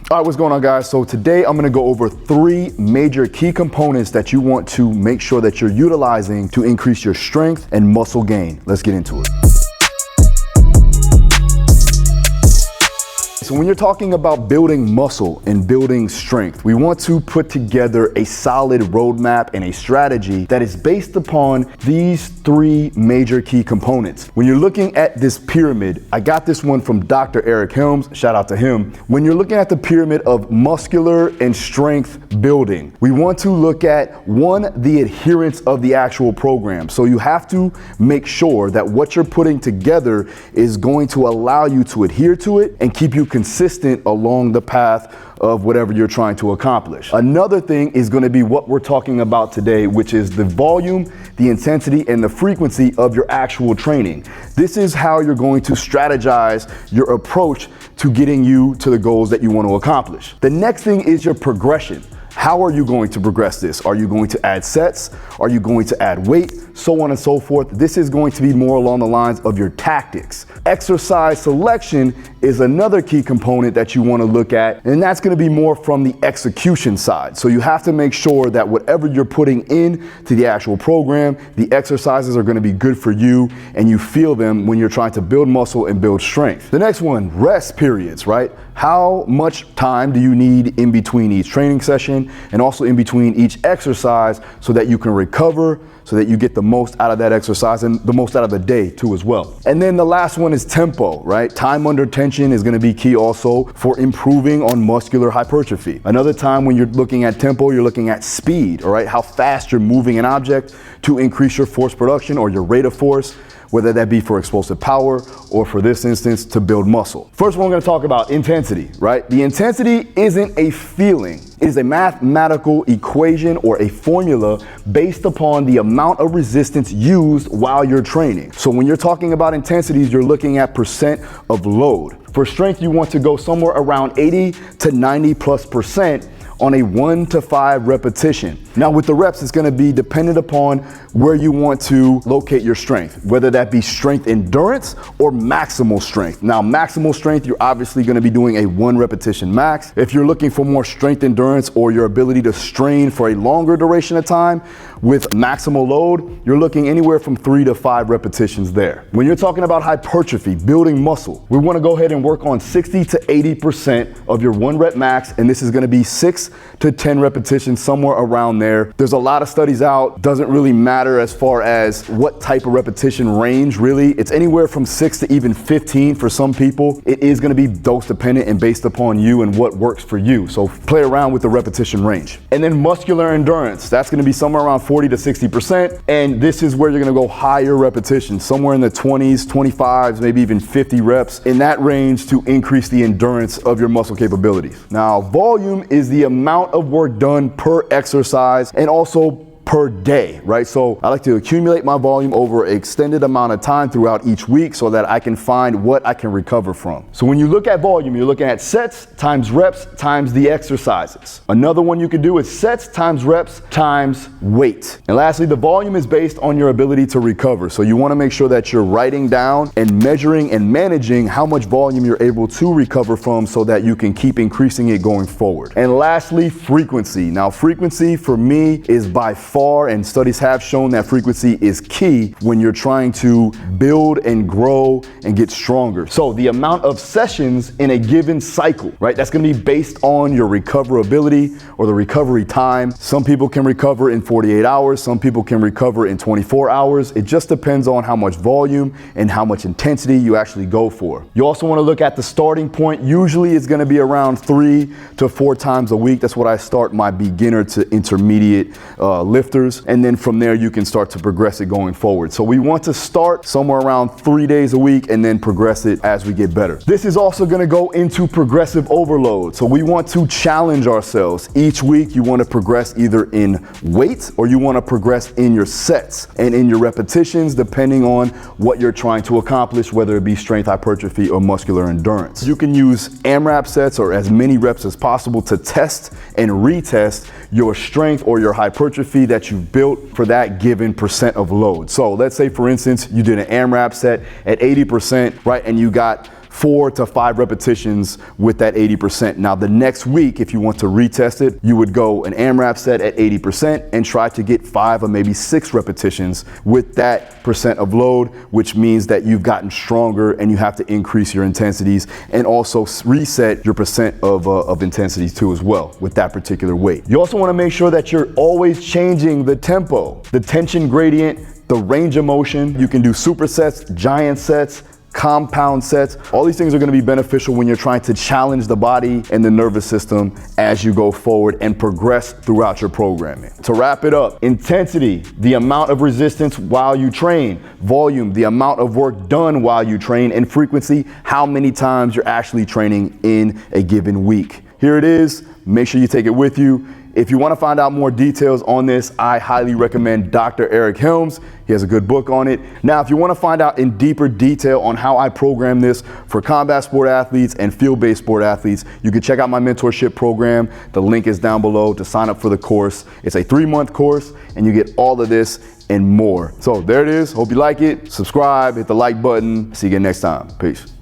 All right, what's going on, guys? So today I'm gonna go over 3 major key components that you want to make sure that you're utilizing to increase your strength and muscle gain. Let's get into it. So when you're talking about building muscle and building strength, we want to put together a solid roadmap and a strategy that is based upon these 3 major key components. When you're looking at this pyramid, I got this one from Dr. Marek Health, shout out to him. When you're looking at the pyramid of muscular and strength building, we want to look at 1, the adherence of the actual program. So you have to make sure that what you're putting together is going to allow you to adhere to it and keep you consistent along the path of whatever you're trying to accomplish. Another thing is going to be what we're talking about today, which is the volume, the intensity, and the frequency of your actual training. This is how you're going to strategize your approach to getting you to the goals that you want to accomplish. The next thing is your progression. How are you going to progress this? Are you going to add sets? Are you going to add weight? So on and so forth. This is going to be more along the lines of your tactics. Exercise selection is another key component that you want to look at, and that's going to be more from the execution side. So you have to make sure that whatever you're putting in to the actual program, the exercises are going to be good for you and you feel them when you're trying to build muscle and build strength. The next one, rest periods, right? How much time do you need in between each training session and also in between each exercise so that you can recover, so that you get the most out of that exercise and the most out of the day too as well. And then the last one is tempo, right? Time under tension is gonna be key also for improving on muscular hypertrophy. Another time when you're looking at tempo, you're looking at speed, all right? How fast you're moving an object to increase your force production or your rate of force, whether that be for explosive power or for this instance to build muscle. First one, we're gonna talk about intensity, right? The intensity isn't a feeling. It is a mathematical equation or a formula based upon the amount of resistance used while you're training. So when you're talking about intensities, you're looking at percent of load. For strength, you want to go somewhere around 80 to 90+% on a 1 to 5 repetition. Now with the reps, it's gonna be dependent upon where you want to locate your strength, whether that be strength endurance or maximal strength. Now maximal strength, you're obviously gonna be doing a 1 repetition max. If you're looking for more strength endurance or your ability to strain for a longer duration of time with maximal load, you're looking anywhere from 3 to 5 repetitions there. When you're talking about hypertrophy, building muscle, we wanna go ahead and work on 60 to 80% of your 1 rep max, and this is gonna be 6 to 10 repetitions, somewhere around there. There's a lot of studies out, doesn't really matter as far as what type of repetition range really. It's anywhere from 6 to even 15 for some people. It is gonna be dose dependent and based upon you and what works for you. So play around with the repetition range. And then muscular endurance, that's gonna be somewhere around 40 to 60%. And this is where you're gonna go higher repetitions, somewhere in the 20s, 25s, maybe even 50 reps in that range to increase the endurance of your muscle capabilities. Now, volume is the amount of work done per exercise and also per day, right? So I like to accumulate my volume over an extended amount of time throughout each week so that I can find what I can recover from. So when you look at volume, you're looking at sets times reps times the exercises. Another one you could do is sets times reps times weight. And lastly, the volume is based on your ability to recover. So you want to make sure that you're writing down and measuring and managing how much volume you're able to recover from so that you can keep increasing it going forward. And lastly, frequency. Now, frequency for me is by far, and studies have shown that frequency is key when you're trying to build and grow and get stronger. So the amount of sessions in a given cycle, right? That's gonna be based on your recoverability or the recovery time. Some people can recover in 48 hours. Some people can recover in 24 hours. It just depends on how much volume and how much intensity you actually go for. You also wanna look at the starting point. Usually it's gonna be around 3 to 4 times a week. That's what I start my beginner to intermediate lift lifters, and then from there you can start to progress it going forward. So we want to start somewhere around 3 days a week and then progress it as we get better. This is also going to go into progressive overload. So we want to challenge ourselves. Each week you want to progress either in weight or you want to progress in your sets and in your repetitions, depending on what you're trying to accomplish, whether it be strength hypertrophy or muscular endurance. You can use AMRAP sets or as many reps as possible to test and retest your strength or your hypertrophy that you've built for that given percent of load. So let's say, for instance, you did an AMRAP set at 80%, right? And you got 4 to 5 repetitions with that 80%. Now the next week, if you want to retest it, you would go an AMRAP set at 80% and try to get 5 or maybe 6 repetitions with that percent of load, which means that you've gotten stronger and you have to increase your intensities and also reset your percent of intensities too as well with that particular weight. You also want to make sure that you're always changing the tempo, the tension gradient, the range of motion. You can do supersets, giant sets, compound sets. All these things are going to be beneficial when you're trying to challenge the body and the nervous system as you go forward and progress throughout your programming. To wrap it up, intensity, the amount of resistance while you train, volume, the amount of work done while you train, and frequency, how many times you're actually training in a given week. Here it is. Make sure you take it with you. If you want to find out more details on this, I highly recommend Dr. Eric Helms. He has a good book on it. Now, if you want to find out in deeper detail on how I program this for combat sport athletes and field-based sport athletes, you can check out my mentorship program. The link is down below to sign up for the course. It's a 3-month course and you get all of this and more. So there it is. Hope you like it. Subscribe, hit the like button. See you again next time. Peace.